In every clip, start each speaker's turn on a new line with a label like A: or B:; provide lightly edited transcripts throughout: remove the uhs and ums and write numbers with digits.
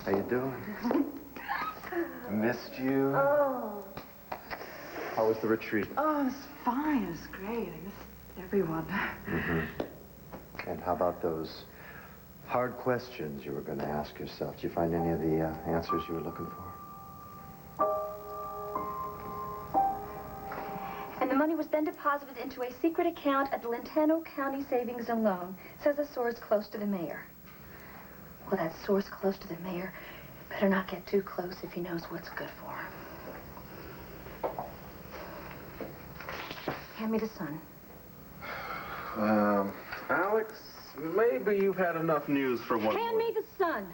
A: How you doing? Missed you.
B: Oh.
A: How was the retreat?
B: Oh, it was fine. It was great. I missed everyone.
A: Mm-hmm. And how about those hard questions you were going to ask yourself? Did you find any of the answers you were looking for?
C: And the money was then deposited into a secret account at the Lintano County Savings and Loan, says a source close to the mayor. Well, that source close to the mayor better not get too close if he knows what's good for him. Hand me the Sun.
D: Alex, maybe you've had enough news for one
C: Hand me the Sun.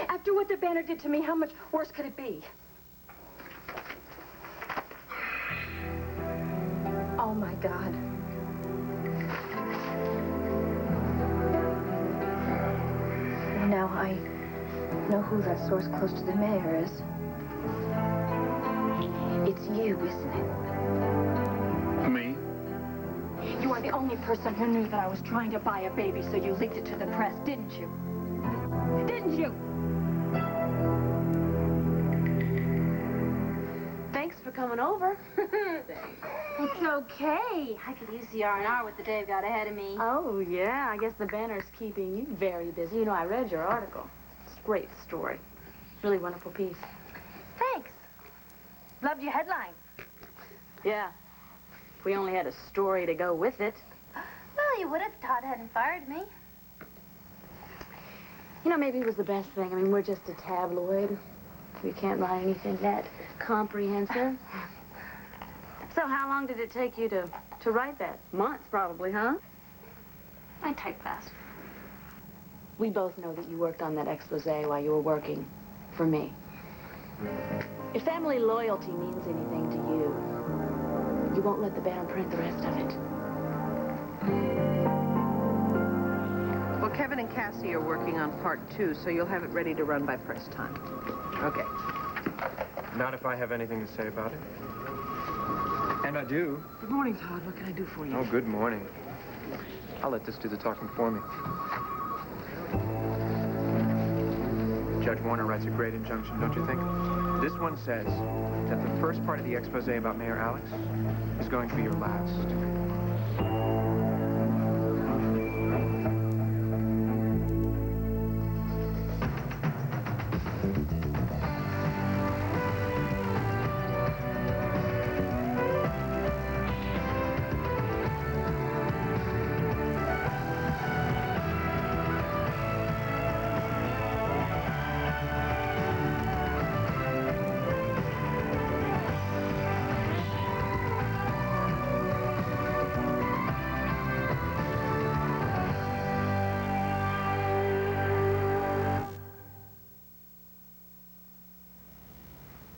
C: After what the Banner did to me, how much worse could it be? Oh, my God. Now I know who that source close to the mayor is. It's you, isn't it?
D: Me?
C: You are the only person who knew that I was trying to buy a baby, so you leaked it to the press, didn't you? Didn't you?
E: Thanks for coming over. It's okay. I could use the R&R with the day I've got ahead of me.
F: Oh, yeah. I guess the Banner's keeping you very busy. You know, I read your article. It's a great story. Really wonderful piece.
E: Thanks. Loved your headline.
F: Yeah. If we only had a story to go with it.
E: Well, you would have. Todd hadn't fired me.
F: You know, maybe it was the best thing. I mean, we're just a tabloid. We can't write anything that comprehensive. So how long did it take you to write that? Months, probably, huh?
E: I type fast.
F: We both know that you worked on that expose while you were working for me. If family loyalty means anything to you, you won't let the Banner print the rest of it.
B: Well, Kevin and Cassie are working on part 2, so you'll have it ready to run by press time. Okay.
G: Not if I have anything to say about it. And I do.
B: Good morning, Todd. What can I do for you?
G: Oh, good morning. I'll let this do the talking for me. Judge Warner writes a great injunction, don't you think? This one says that the first part of the expose about Mayor Alex is going to be your last.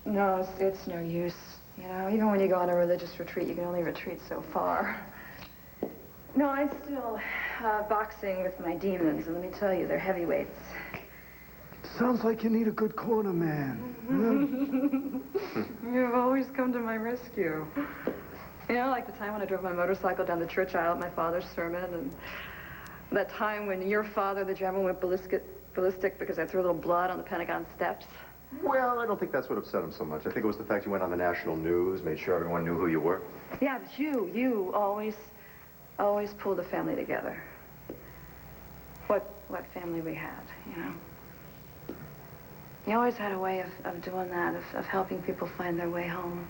B: No, it's no use. You know, even when you go on a religious retreat, you can only retreat so far. No, I'm still boxing with my demons, and let me tell you, they're heavyweights.
H: Sounds like you need a good corner man.
B: You've always come to my rescue. You know, like the time when I drove my motorcycle down the church aisle at my father's sermon, and that time when your father, the general, went ballistic because I threw a little blood on the Pentagon steps.
A: Well, I don't think that's what upset him so much. I think it was the fact you went on the national news, made sure everyone knew who you were.
B: Yeah, but you always pull the family together. What family we had, you know? You always had a way of doing that, of helping people find their way home.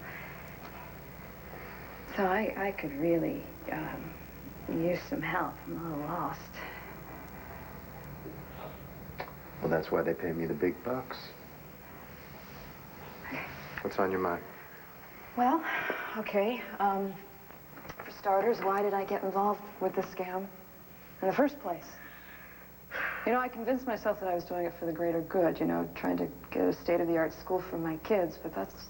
B: So I could really use some help. I'm a little lost.
A: Well, that's why they pay me the big bucks. What's on your mind?
B: Well, okay. For starters, why did I get involved with this scam in the first place? You know, I convinced myself that I was doing it for the greater good, you know, trying to get a state-of-the-art school for my kids, but that's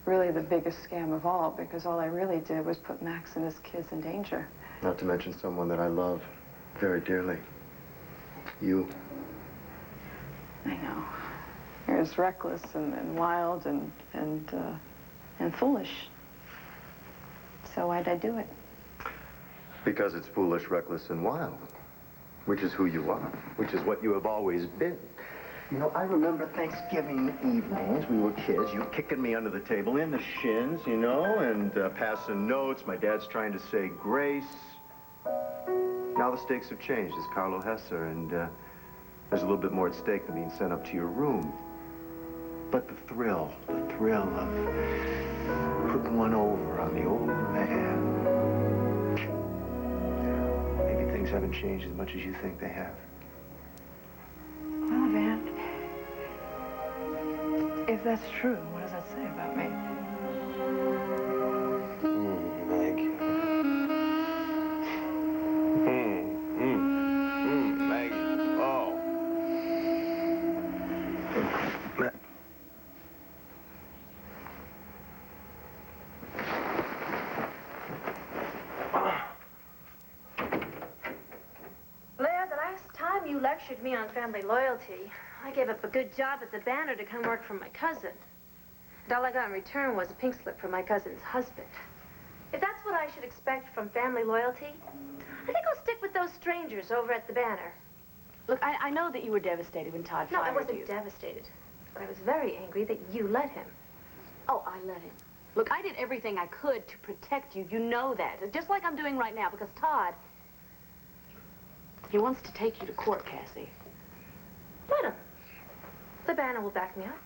B: really the biggest scam of all, because all I really did was put Max and his kids in danger.
A: Not to mention someone that I love very dearly. You.
B: I know. You're as reckless and wild and foolish. So why'd I do it?
A: Because it's foolish, reckless, and wild. Which is who you are. Which is what you have always been. You know, I remember Thanksgiving evenings. We were kids. You kicking me under the table in the shins, you know, and passing notes. My dad's trying to say grace. Now the stakes have changed. It's Carlo Hesser, and there's a little bit more at stake than being sent up to your room. But the thrill of putting one over on the old man. Maybe things haven't changed as much as you think they have.
B: Well, Van, if that's true, what does that say about me?
A: Meg. Meg. Oh.
E: Blair, the last time you lectured me on family loyalty, I gave up a good job at the Banner to come work for my cousin. And all I got in return was a pink slip from my cousin's husband. If that's what I should expect from family loyalty, I think I'll stick with those strangers over at the Banner.
F: Look, I know that you were devastated when Todd
E: No,
F: fired
E: I wasn't
F: you.
E: devastated. But I was very angry that you let him.
F: Oh, I let him. Look, I did everything I could to protect you. You know that. Just like I'm doing right now, because Todd, he wants to take you to court, Cassie.
E: Let him. The Banner will back me up.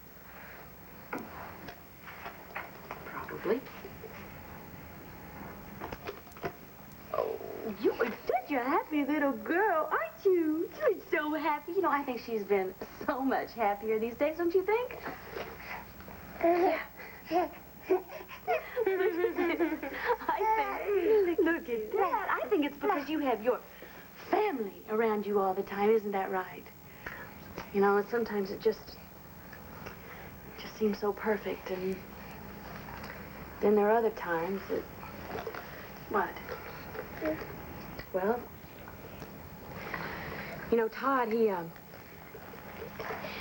F: Probably. Oh, you are such a happy little girl, aren't you? You're so happy. You know, I think she's been so much happier these days, don't you think?
E: Yeah.
F: I think, look at that. I think it's because you have your family around you all the time. Isn't that right? You know, and sometimes it just seems so perfect, and then there are other times that... What? Well, you know, Todd, it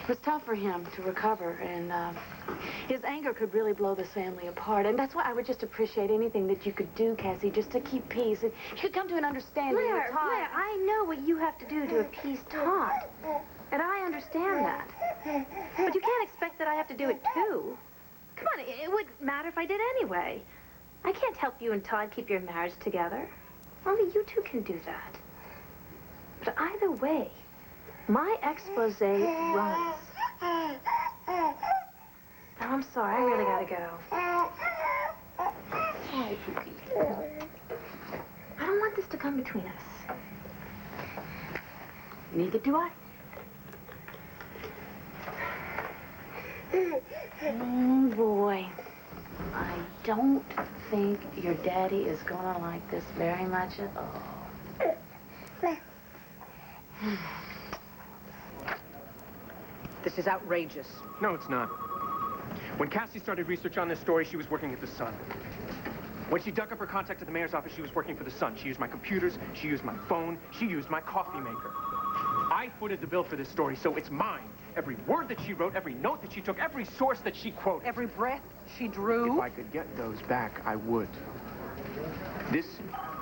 F: was tough for him to recover, and his anger could really blow this family apart. And that's why I would just appreciate anything that you could do, Cassie, just to keep peace. And you could come to an understanding with Todd.
E: Blair, I know what you have to do to appease Todd. And I understand that. But you can't expect that I have to do it too. Come on, it wouldn't matter if I did anyway. I can't help you and Todd keep your marriage together. Only you two can do that. But either way, my expose runs. Now, I'm sorry, I really gotta go. I don't want this to come between us.
F: Neither do I. Oh, boy. I don't think your daddy is gonna like this very much at all.
I: This is outrageous.
G: No, it's not. When Cassie started research on this story, she was working at the Sun. When she dug up her contact at the mayor's office, she was working for the Sun. She used my computers, she used my phone, she used my coffee maker. I footed the bill for this story, so it's mine. Every word that she wrote, every note that she took, every source that she quoted.
I: Every breath she drew.
G: If I could get those back, I would. This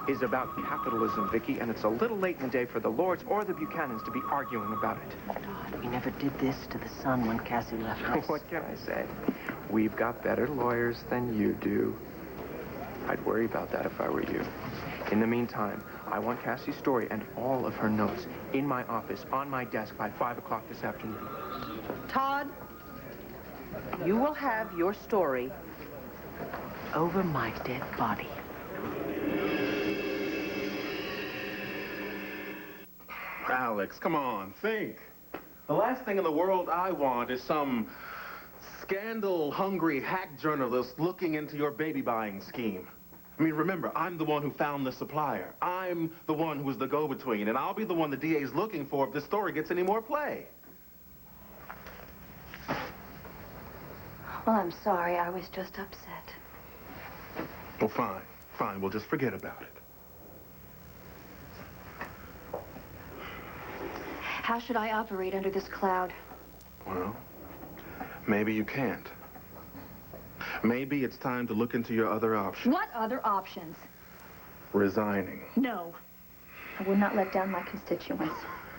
G: is about capitalism, Vicky, and it's a little late in the day for the Lords or the Buchanans to be arguing about it.
I: Todd, we never did this to the Sun when Cassie left us.
G: What can I say? We've got better lawyers than you do. I'd worry about that if I were you. In the meantime, I want Cassie's story and all of her notes in my office, on my desk by 5 o'clock this afternoon.
I: Todd, you will have your story over my dead body.
D: Alex, come on, think. The last thing in the world I want is some scandal-hungry hack journalist looking into your baby-buying scheme. I mean, remember, I'm the one who found the supplier. I'm the one who was the go-between, and I'll be the one the DA's looking for if this story gets any more play.
C: Well, I'm sorry. I was just upset.
D: Well, fine. Fine, we'll just forget about it.
C: How should I operate under this cloud?
D: Well, maybe you can't. Maybe it's time to look into your other options.
C: What other options?
D: Resigning.
C: No. I would not let down my constituents.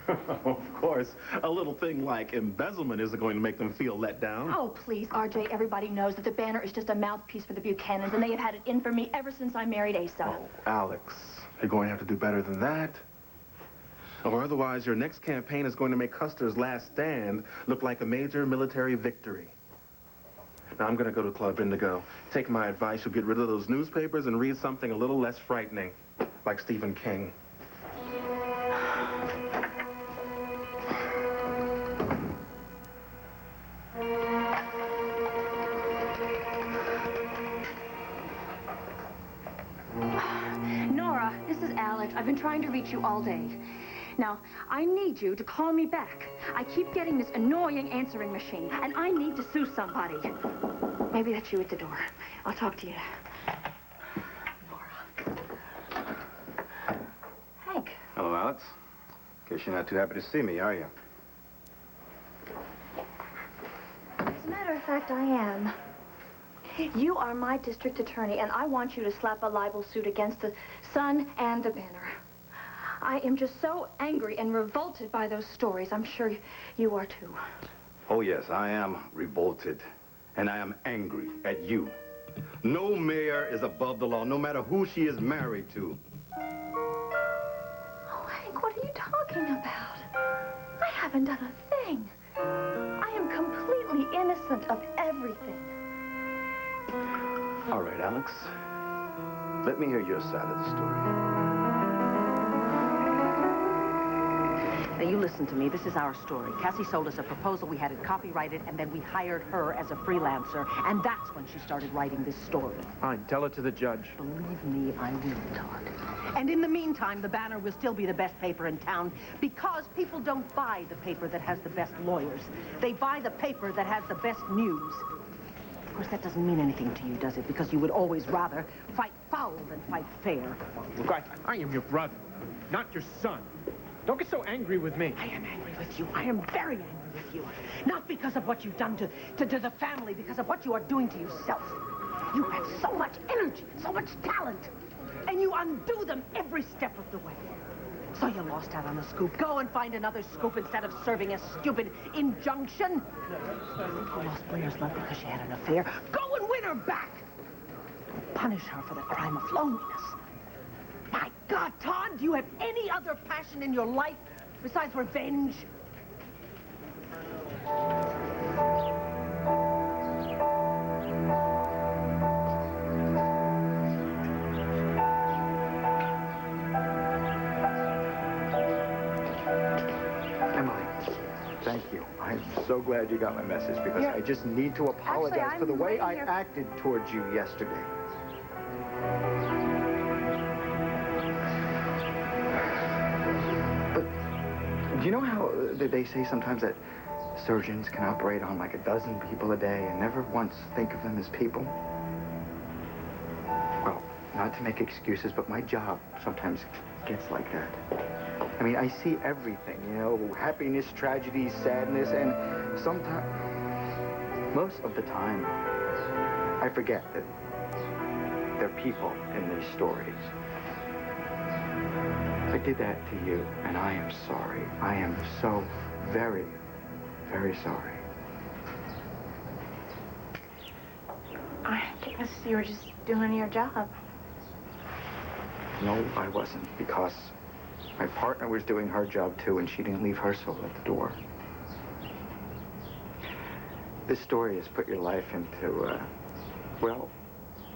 D: Of course, a little thing like embezzlement isn't going to make them feel let down.
C: Oh, please, RJ, everybody knows that the banner is just a mouthpiece for the Buchanans, and they have had it in for me ever since I married Asa.
D: Oh, Alex, you're going to have to do better than that. Or otherwise, your next campaign is going to make Custer's last stand look like a major military victory. Now, I'm going to go to Club Indigo. Take my advice. You'll get rid of those newspapers and read something a little less frightening, like Stephen King.
C: Nora, this is Alex. I've been trying to reach you all day. Now, I need you to call me back. I keep getting this annoying answering machine, and I need to sue somebody. Maybe that's you at the door. I'll talk to you. Nora. Hank.
A: Hello, Alex. Guess you're not too happy to see me, are you?
C: As a matter of fact, I am. You are my district attorney, and I want you to slap a libel suit against the Sun and the Banner. I am just so angry and revolted by those stories. I'm sure you are too.
J: Oh, yes, I am revolted. And I am angry at you. No mayor is above the law, no matter who she is married to.
C: Oh, Hank, what are you talking about? I haven't done a thing. I am completely innocent of everything.
A: All right, Alex. Let me hear your side of the story.
I: Now, you listen to me. This is our story. Cassie sold us a proposal. We had it copyrighted, and then we hired her as a freelancer. And that's when she started writing this story.
G: Fine, tell it to the judge.
I: Believe me, I will, Todd. And in the meantime, the Banner will still be the best paper in town because people don't buy the paper that has the best lawyers. They buy the paper that has the best news. Of course, that doesn't mean anything to you, does it? Because you would always rather fight foul than fight fair.
G: Look, I am your brother, not your son. Don't get so angry with me.
I: I am angry with you. I am very angry with you. Not because of what you've done to the family, because of what you are doing to yourself. You have so much energy, so much talent, and you undo them every step of the way. So you lost out on the scoop. Go and find another scoop instead of serving a stupid injunction. You lost Blair's love because she had an affair. Go and win her back. Punish her for the crime of loneliness. My God, Todd, do you have any other passion in your life besides revenge?
A: Emily, thank you. I'm so glad you got my message because I just need to apologize for the way I acted towards you yesterday. But do you know how they say sometimes that surgeons can operate on like a dozen people a day and never once think of them as people? Well, not to make excuses, but my job sometimes gets like that. I mean, I see everything, you know, happiness, tragedy, sadness, and sometimes, most of the time, I forget that there are people in these stories. I did that to you, and I am sorry. I am so very, very sorry.
E: I guess you were just doing your job.
A: No, I wasn't, because my partner was doing her job, too, and she didn't leave her soul at the door. This story has put your life into, well,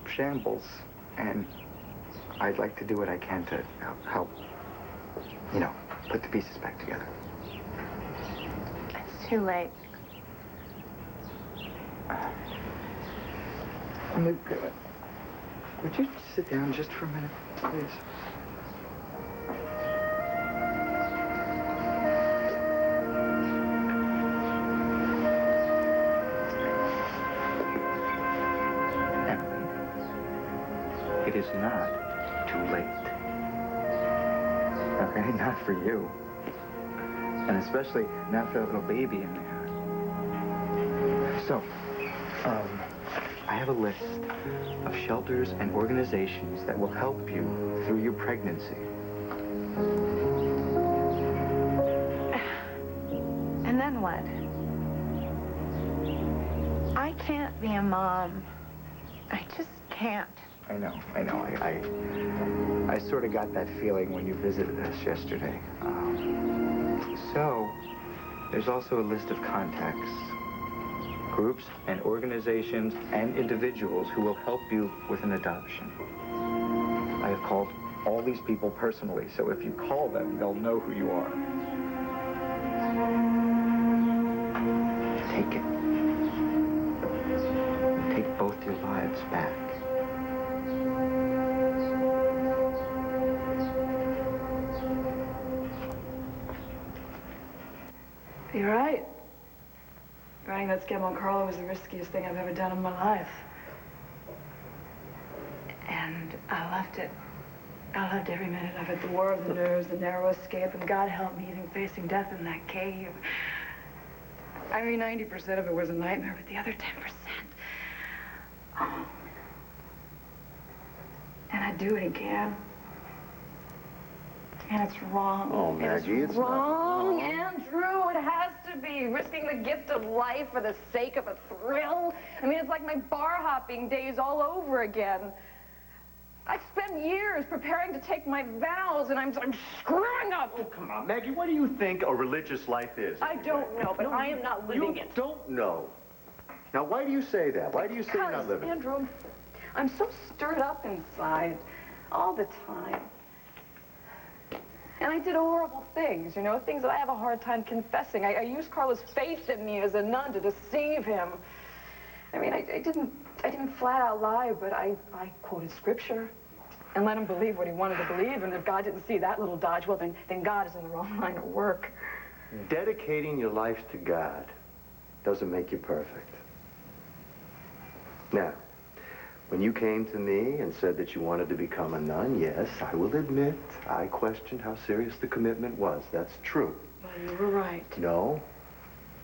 A: shambles, and I'd like to do what I can to help, you know, put the pieces back together.
E: It's too late.
A: Luke, would you sit down just for a minute, please? Emily, it is not too late. Okay, not for you. And especially not for that little baby in there. So, I have a list of shelters and organizations that will help you through your pregnancy.
E: then what? I can't be a mom. I just can't.
K: I know. I sort of got that feeling when you visited us yesterday. So, there's also a list of contacts. Groups and organizations and individuals who will help you with an adoption. I have called all these people personally, so if you call them, they'll know who you are. Take it. Take both your lives back.
B: You're right. Running that scam on Carla was the riskiest thing I've ever done in my life. And I loved it. I loved every minute of it. The war of the nerves, the narrow escape, and God help me even facing death in that cave. I mean, 90% of it was a nightmare, but the other 10%. Oh. And I'd do it again. And it's wrong.
A: Oh, Maggie, it's
B: wrong,
A: not wrong.
B: Andrew. It has to be. Risking the gift of life for the sake of a thrill. I mean, it's like my bar hopping days all over again. I spent years preparing to take my vows, and I'm screwing up.
A: Oh, come on, Maggie, what do you think a religious life is?
B: I don't know, but I am not living it.
A: You don't know. Now, why do you say that? Why do you say you're not living it?
B: Andrew, I'm so stirred up inside all the time. And I did horrible things, you know, things that I have a hard time confessing. I used Carla's faith in me as a nun to deceive him. I mean, I didn't flat out lie, but I quoted scripture and let him believe what he wanted to believe. And if God didn't see that little dodge, well, then God is in the wrong line of work.
A: Dedicating your life to God doesn't make you perfect. Now, when you came to me and said that you wanted to become a nun, yes, I will admit, I questioned how serious the commitment was. That's true.
B: Well, you were right.
A: No,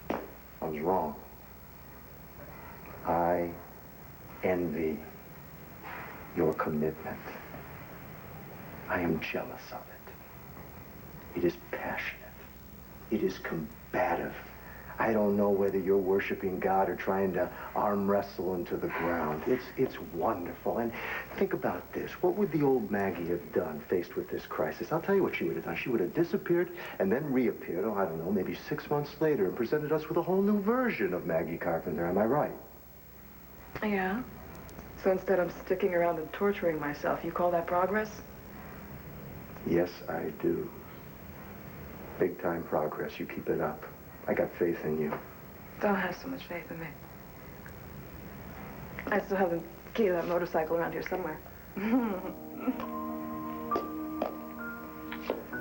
A: I was wrong. I envy your commitment. I am jealous of it. It is passionate. It is combative. I don't know whether you're worshiping God or trying to arm wrestle into the ground. It's wonderful. And think about this. What would the old Maggie have done faced with this crisis? I'll tell you what she would have done. She would have disappeared and then reappeared, oh, I don't know, maybe 6 months later and presented us with a whole new version of Maggie Carpenter. Am I right?
B: Yeah. So instead of sticking around and torturing myself, you call that progress?
A: Yes, I do. Big time progress. You keep it up. I got faith in you.
B: Don't have so much faith in me. I still have the key to that motorcycle around here somewhere.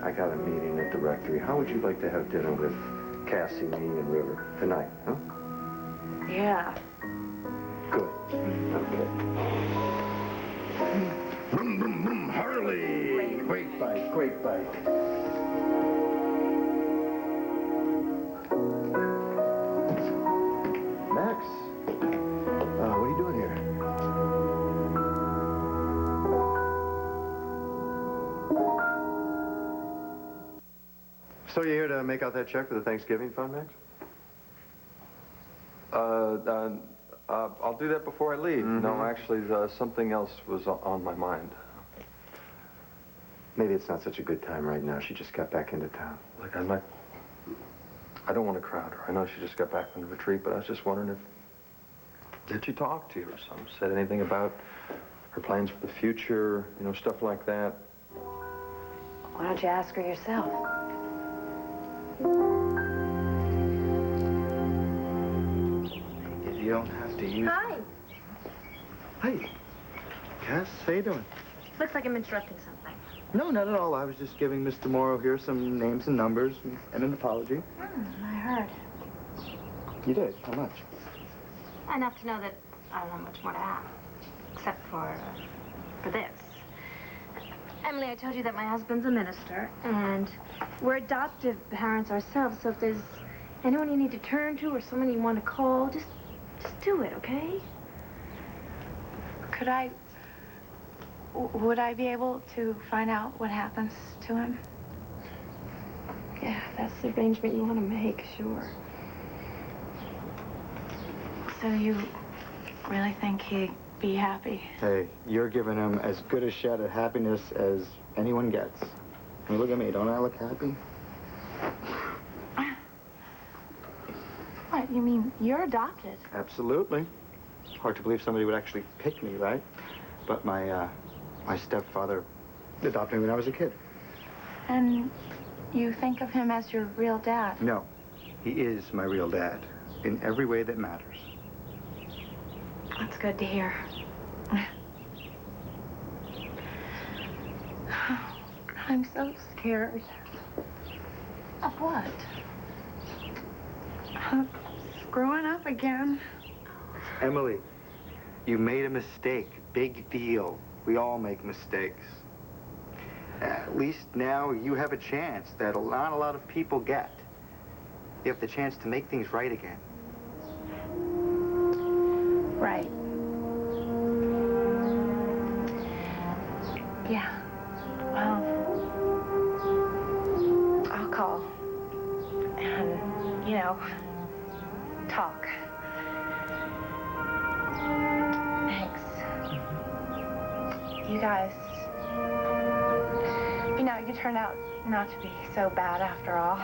A: I got a meeting at the rectory. How would you like to have dinner with Cassie, me, and River tonight, huh?
B: Yeah.
A: Good. Okay. Vroom, vroom, vroom, Harley! Great bike, great bike. Max, what are you doing here? So you're here to make out that check for the Thanksgiving fund, Max?
L: I'll do that before I leave.
A: Mm-hmm.
L: No, actually, something else was on my mind.
A: Maybe it's not such a good time right now. She just got back into town.
L: Look, I don't want to crowd her. I know she just got back from the retreat, but I was just wondering did she talk to you or something? Said anything about her plans for the future, you know, stuff like that?
B: Why don't you ask her yourself?
K: You don't have to use...
E: Hi.
K: Hey, Cass, how you doing?
E: Looks like I'm interrupting something.
K: No, not at all. I was just giving Mr. Morrow here some names and numbers and an apology.
E: I heard.
K: You did? How much?
E: Enough to know that I don't have much more to add. Except for this. Emily, I told you that my husband's a minister, and we're adoptive parents ourselves, so if there's anyone you need to turn to or someone you want to call, just do it, okay?
M: Would I be able to find out what happens to him?
E: Yeah, if that's the arrangement you want to make, sure.
M: So you really think he'd be happy?
K: Hey, you're giving him as good a shot at happiness as anyone gets. I mean, look at me. Don't I look happy?
M: What, you mean you're adopted?
K: Absolutely. Hard to believe somebody would actually pick me, right? But my stepfather adopted me when I was a kid.
M: And you think of him as your real dad?
K: No, he is my real dad in every way that matters.
M: That's good to hear. I'm so scared. Of what? Screwing up again.
K: Emily, you made a mistake. Big deal. We all make mistakes. At least now you have a chance that not a lot of people get. You have the chance to make things right again.
M: Right. Yeah. Well, I'll call. And, talk. Thanks. You guys, you turned out not to be so bad after all.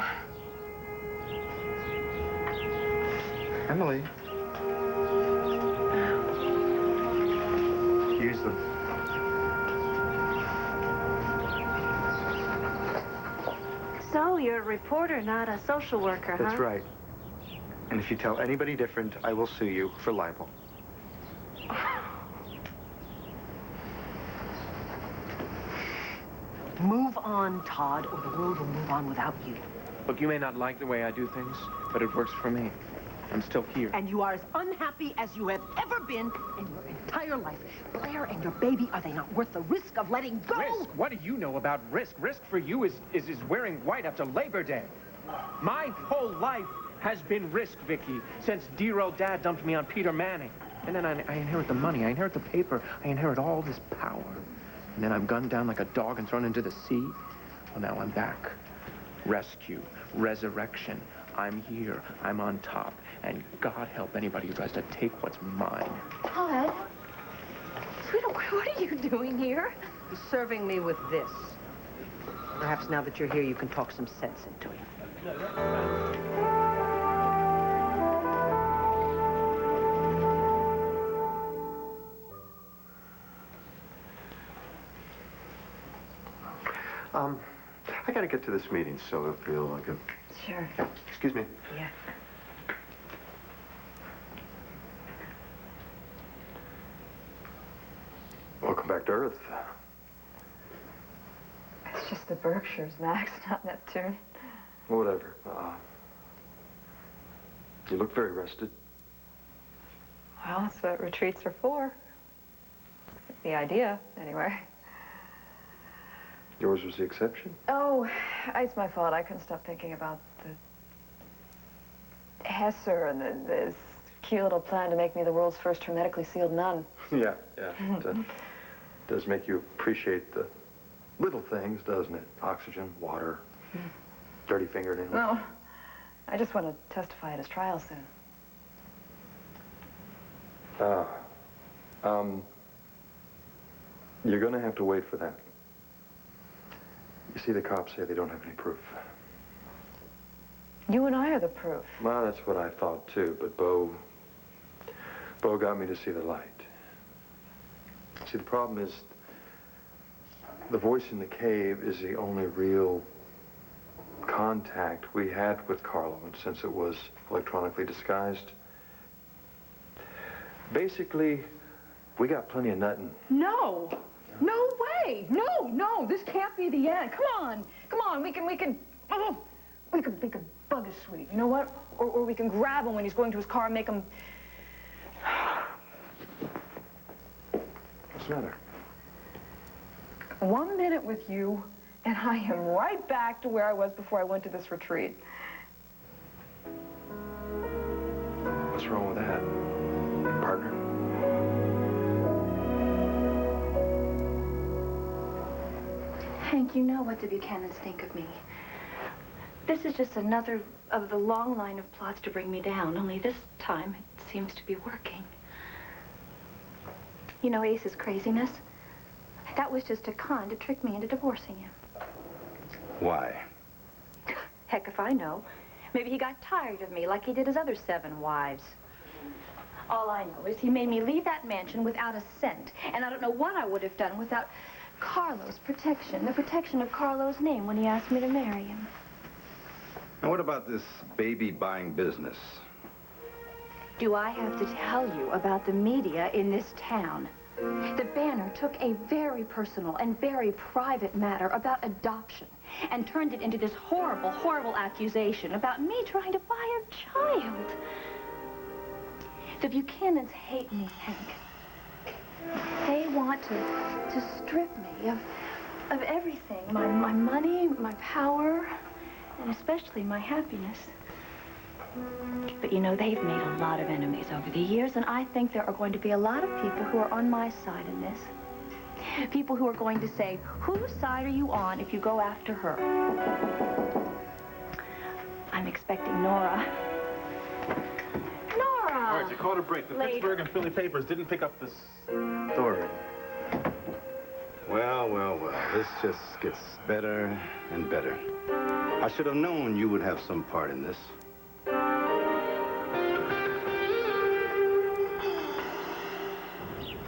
K: Emily. Use them.
E: So you're a reporter, not a social worker, huh?
K: That's right. And if you tell anybody different, I will sue you for libel.
I: Move on, Todd, or the world will move on without you.
G: Look, you may not like the way I do things, but it works for me. I'm still here.
I: And you are as unhappy as you have ever been in your entire life. Blair and your baby, are they not worth the risk of letting go?
G: Risk? What do you know about risk? Risk for you is wearing white after Labor Day. My whole life has been risk, Vicky, since dear old Dad dumped me on Peter Manning. And then I inherit the money, I inherit the paper, I inherit all this power. And then I'm gunned down like a dog and thrown into the sea. Well, now I'm back. Rescue, resurrection. I'm here, I'm on top. And God help anybody who tries to take what's mine.
E: Todd, sweetheart, what are you doing here?
I: He's serving me with this. Perhaps now that you're here, you can talk some sense into him.
A: I gotta get to this meeting, so if you'll go.
B: Sure.
A: Excuse me.
B: Yeah.
L: Welcome back to Earth.
B: It's just the Berkshires, Max, not Neptune.
L: Whatever. You look very rested.
B: Well, that's what retreats are for. The idea, anyway.
L: Yours was the exception?
B: Oh, it's my fault. I couldn't stop thinking about the Hesser and this cute little plan to make me the world's first hermetically sealed nun.
L: Yeah. It does make you appreciate the little things, doesn't it? Oxygen, water, dirty fingernails.
B: No, I just want to testify at his trial soon.
L: You're gonna have to wait for that. You see, the cops say they don't have any proof.
B: You and I are the proof.
L: Well, that's what I thought, too, but Bo got me to see the light. See, the problem is, the voice in the cave is the only real contact we had with Carlo, and since it was electronically disguised, basically, we got plenty of nutting.
B: No! No way! No! This can't be the end. Come on! We can bug his sweet. You know what? Or we can grab him when he's going to his car and make him...
L: What's the matter?
B: 1 minute with you, and I am right back to where I was before I went to this retreat.
L: What's wrong with that, partner?
C: Hank, you know what the Buchanans think of me. This is just another of the long line of plots to bring me down, only this time it seems to be working. You know Ace's craziness? That was just a con to trick me into divorcing him.
J: Why?
C: Heck if I know. Maybe he got tired of me like he did his other 7 wives. All I know is he made me leave that mansion without a cent. And I don't know what I would have done without Carlo's protection, the protection of Carlo's name when he asked me to marry him.
J: And what about this baby-buying business?
C: Do I have to tell you about the media in this town? The Banner took a very personal and very private matter about adoption and turned it into this horrible, horrible accusation about me trying to buy a child. The Buchanans hate me, Hank. They want to strip me of everything. My money, my power, and especially my happiness. But you know, they've made a lot of enemies over the years, and I think there are going to be a lot of people who are on my side in this. People who are going to say, whose side are you on if you go after her? I'm expecting Nora. Nora!
D: All right, you called a break. The
C: Later.
D: Pittsburgh and Philly papers didn't pick up this story.
J: Well, well, well, this just gets better and better. I should have known you would have some part in this.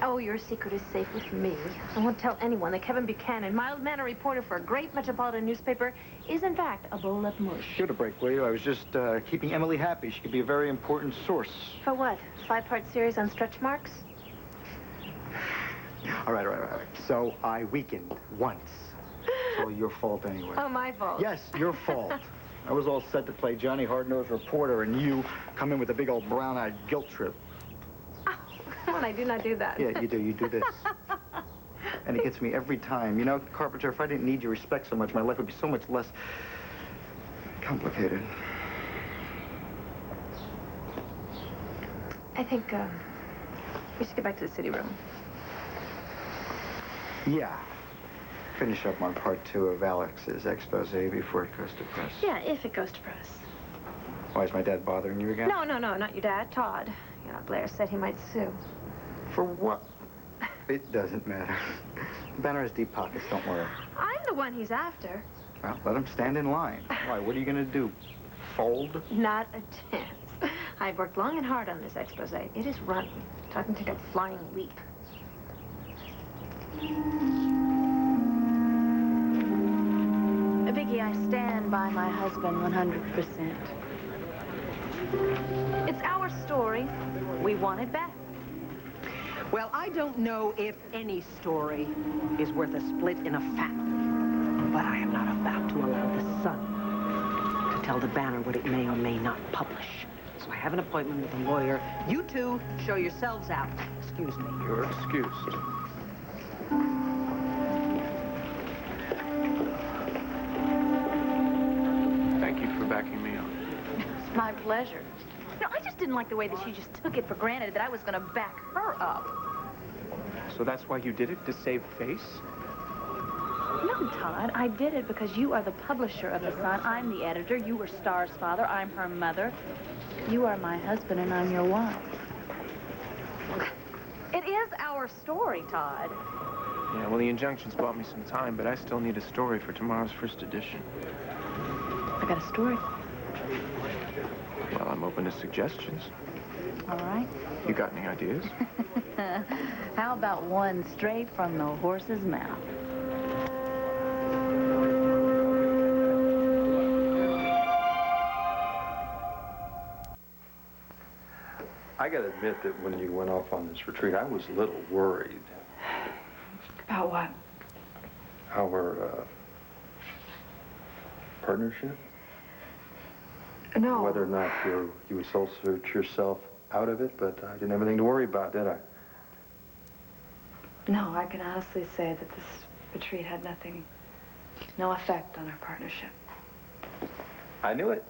E: Oh, your secret is safe with me. I won't tell anyone that Kevin Buchanan, mild-mannered reporter for a great metropolitan newspaper, is in fact a bowl of mush.
K: Give it a break, will you? I was just keeping Emily happy. She could be a very important source.
E: For what? 5-part series on stretch marks?
K: All right. So I weakened once. It's all your fault anyway.
E: Oh, my fault.
K: Yes, your fault. I was all set to play Johnny Hard-Nosed Reporter, and you come in with a big old brown-eyed guilt trip.
E: Come on, I do not do that.
K: Yeah, you do. You do this. And it gets me every time. You know, Carpenter, if I didn't need your respect so much, my life would be so much less complicated.
E: I think we should get back to the city room.
K: Yeah. Finish up on part 2 of Alex's expose before it goes to press.
E: Yeah, if it goes to press.
K: Why is my dad bothering you again?
E: No, not your dad, Todd. You know, Blair said he might sue.
K: For what? It doesn't matter. Banner has deep pockets, don't worry.
E: I'm the one he's after.
K: Well, let him stand in line. Why, what are you going to do? Fold?
E: Not a chance. I've worked long and hard on this expose. It is running. Talking to take a flying leap.
F: Vicky, I stand by my husband 100%. It's our story. We want it back.
I: Well, I don't know if any story is worth a split in a family. But I am not about to allow the Sun to tell the Banner what it may or may not publish. So I have an appointment with a lawyer. You two, show yourselves out. Excuse me.
L: You're excused.
G: Thank you for backing me up.
F: It's my pleasure. You know, I just didn't like the way that she just took it for granted that I was going to back her up.
G: So that's why you did it? To save face?
F: No, Todd, I did it because you are the publisher of The Sun. I'm the editor. You were Star's father. I'm her mother. You are my husband, and I'm your wife. It is our story, Todd.
G: Yeah, well, the injunctions bought me some time, but I still need a story for tomorrow's first edition.
F: I got a story.
G: Well, I'm open to suggestions.
F: All right.
G: You got any ideas?
F: How about one straight from the horse's mouth?
L: I gotta admit that when you went off on this retreat, I was a little worried.
B: About what?
L: Our partnership?
B: No.
L: Whether or not you would soul search yourself out of it, but I didn't have anything to worry about, did I?
B: No, I can honestly say that this retreat had no effect on our partnership.
L: I knew it.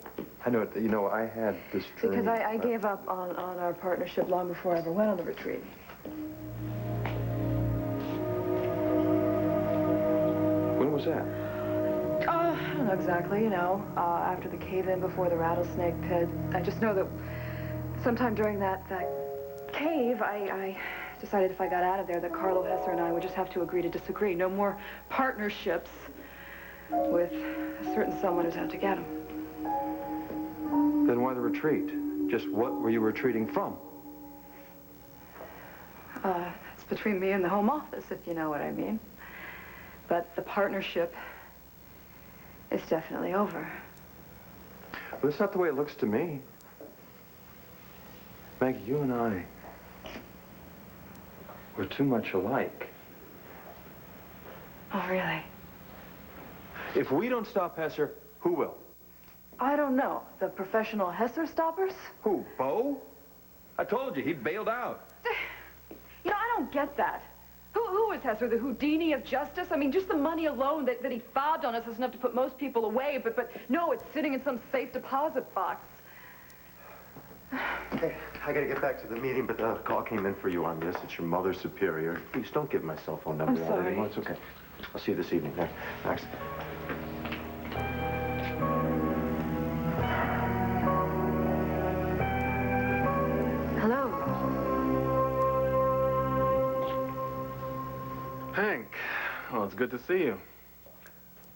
L: I knew it. You know, I had this dream.
B: Because I gave up on our partnership long before I ever went on the retreat.
L: When was that?
B: I don't know exactly, you know, after the cave-in, before the rattlesnake pit. I just know that sometime during that cave, I decided if I got out of there that Carlo Hesser and I would just have to agree to disagree. No more partnerships with a certain someone who's out to get him.
L: Then why the retreat? Just what were you retreating from?
B: It's between me and the Home Office, if you know what I mean. But the partnership is definitely over.
L: Well, that's not the way it looks to me. Meg, you and I, we're too much alike.
B: Oh, really?
L: If we don't stop Hesser, who will?
B: I don't know. The professional Hesser stoppers?
L: Who, Bo? I told you, he bailed out.
B: You know, I don't get that. Who is Hesser, the Houdini of justice? I mean, just the money alone that he fobbed on us is enough to put most people away, but no, it's sitting in some safe deposit box.
A: Hey, I gotta get back to the meeting, but the call came in for you on this. It's your mother's superior. Please don't give my cell phone number
B: I'm
A: out
B: sorry.
A: anymore. It's okay. I'll see you this evening. There. Max.
B: Hello.
D: Hank, well, it's good to see you.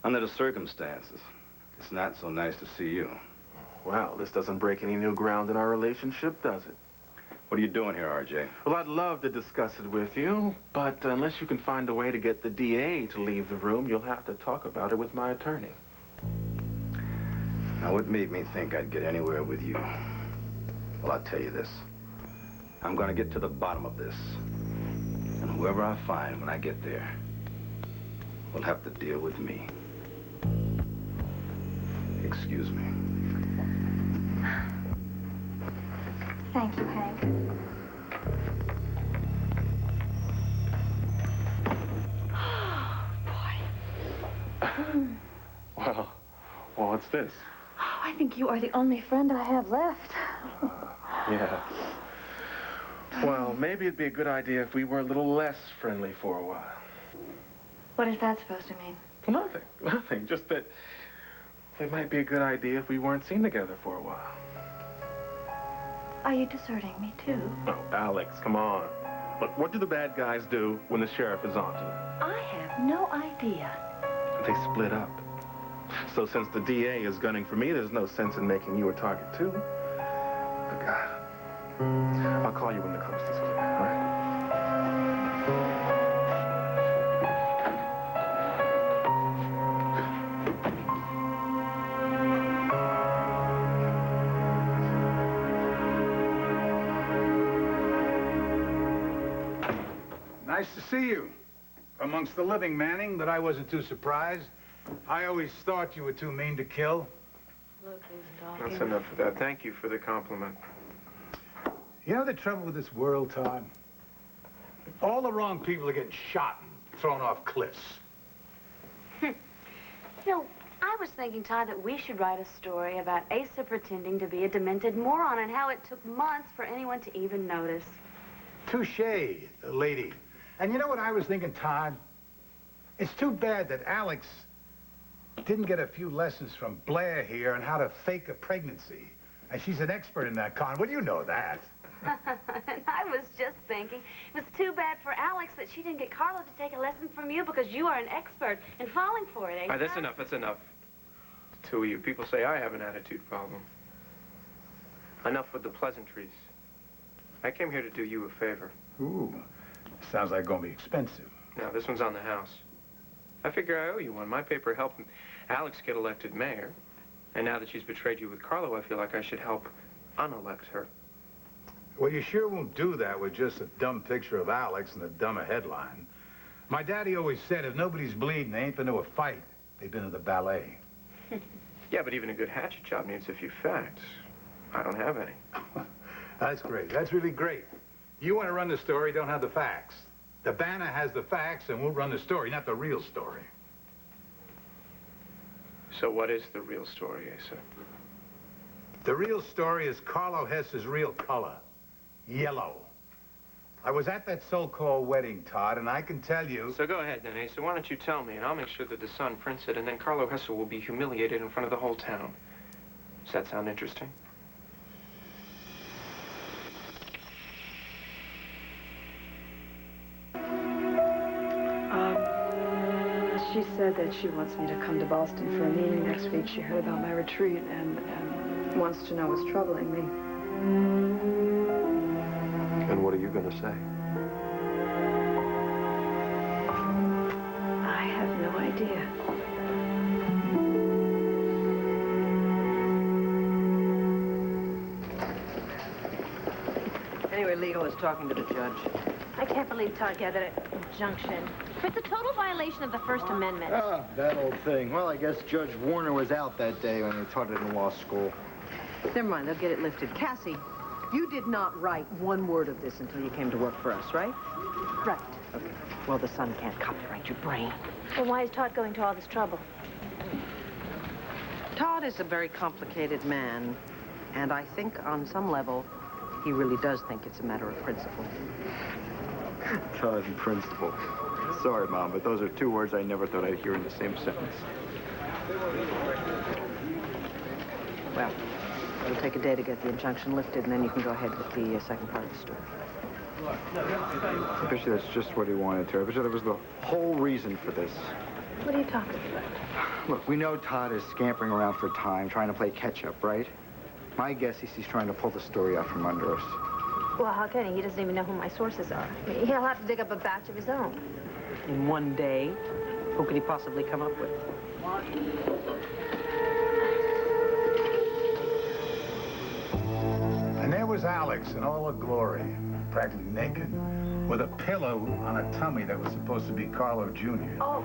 J: Under the circumstances, it's not so nice to see you.
D: Well, this doesn't break any new ground in our relationship, does it?
J: What are you doing here, RJ?
D: Well, I'd love to discuss it with you, but unless you can find a way to get the DA to leave the room, you'll have to talk about it with my attorney.
J: Now, what made me think I'd get anywhere with you? Well, I'll tell you this. I'm gonna get to the bottom of this. And whoever I find when I get there will have to deal with me. Excuse me.
C: Thank you, Hank.
D: Well, what's this?
B: Oh, I think you are the only friend I have left.
D: Yeah. Well, maybe it'd be a good idea if we were a little less friendly for a while.
B: What is that supposed to mean?
D: Nothing. Just that it might be a good idea if we weren't seen together for a while.
B: Are you deserting me, too?
D: Oh, Alex, come on. Look, what do the bad guys do when the sheriff is onto them?
B: I have no idea.
D: They split up. So since the DA is gunning for me, there's no sense in making you a target, too. Oh, God. I'll call you when the coast is clear, all right?
N: Nice to see you. Amongst the living, Manning, but I wasn't too surprised. I always thought you were too mean to kill.
B: Look who's talking.
G: That's enough of that. Thank you for the compliment.
N: You know the trouble with this world, Todd? All the wrong people are getting shot and thrown off cliffs.
F: You know, I was thinking, Todd, that we should write a story about Asa pretending to be a demented moron and how it took months for anyone to even notice.
N: Touché, lady. And you know what I was thinking, Todd? It's too bad that Alex didn't get a few lessons from Blair here on how to fake a pregnancy. And she's an expert in that con. Well, you know that.
F: And I was just thinking, it was too bad for Alex that she didn't get Carlo to take a lesson from you because you are an expert in falling for it,
G: All right, that's enough. That's enough. Two of you. People say I have an attitude problem. Enough with the pleasantries. I came here to do you a favor.
N: Ooh, sounds like gonna be expensive.
G: Now, this one's on the house. I figure I owe you one. My paper helped Alex get elected mayor. And now that she's betrayed you with Carlo, I feel like I should help unelect her.
N: Well, you sure won't do that with just a dumb picture of Alex and a dumber headline. My daddy always said if nobody's bleeding, they ain't been to a fight. They've been to the ballet.
G: Yeah, but even a good hatchet job needs a few facts. I don't have any.
N: That's great. That's really great. You want to run the story, don't have the facts. The Banner has the facts, and we'll run the story, not the real story.
G: So what is the real story, Asa?
N: The real story is Carlo Hess's real color. Yellow. I was at that so-called wedding, Todd, and I can tell you...
G: So go ahead then, Asa. Why don't you tell me, and I'll make sure that the Sun prints it, and then Carlo Hesse will be humiliated in front of the whole town. Does that sound interesting?
B: She said that she wants me to come to Boston for a meeting next week. She heard about my retreat and wants to know what's troubling me.
L: And what are you going to say?
B: I have no idea.
O: Anyway, legal is talking to the judge.
E: I can't believe Todd got an injunction. It's a total violation of the First Amendment.
K: Ah, that old thing. Well, I guess Judge Warner was out that day when they taught it in law school.
O: Never mind, they'll get it lifted. Cassie, you did not write one word of this until you came to work for us, right?
E: Right.
O: Okay. Well, the sun can't copyright your brain.
E: Then why is Todd going to all this trouble?
O: Todd is a very complicated man, and I think on some level, he really does think it's a matter of principle.
K: Todd and principle. Sorry, Mom, but those are two words I never thought I'd hear in the same sentence.
O: Well, it'll take a day to get the injunction lifted, and then you can go ahead with the second part of the story.
K: I bet you that's just what he wanted to. I bet you that was the whole reason for this.
E: What are you talking about?
K: Look, we know Todd is scampering around for time, trying to play catch-up, right? My guess is he's trying to pull the story out from under us.
E: Well, how can he? He doesn't even know who my sources are. I mean, he'll have to dig up a batch of his own.
O: In one day, who could he possibly come up with?
N: And there was Alex in all her glory, practically naked, with a pillow on a tummy that was supposed to be Carlo Jr.
E: Oh.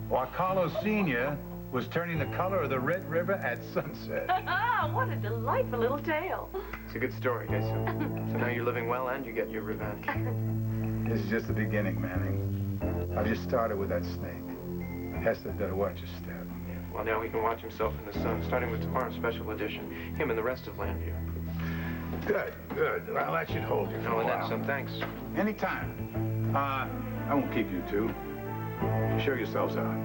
N: While Carlo Sr. was turning the color of the Red River at sunset.
F: What a delightful little tale.
G: It's a good story, Jason. So now you're living well and you get your revenge.
N: This is just the beginning, Manning. I've just started with that snake. Hester better watch his step.
G: Yeah. Well, now he can watch himself in the sun, starting with tomorrow's special edition. Him and the rest of Landview.
N: Good, good. Well, that should hold you for
G: Oh,
N: a
G: and
N: while.
G: then some thanks.
N: Anytime. I won't keep you two. Show yourselves out.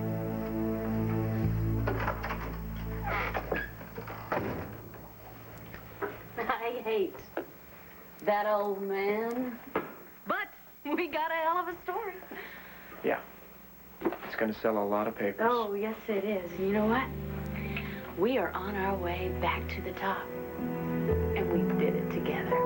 F: I hate that old man. But we got a hell of a story.
G: Yeah. It's going to sell a lot of papers.
F: Oh, yes, it is. And you know what? We are on our way back to the top. And we did it together.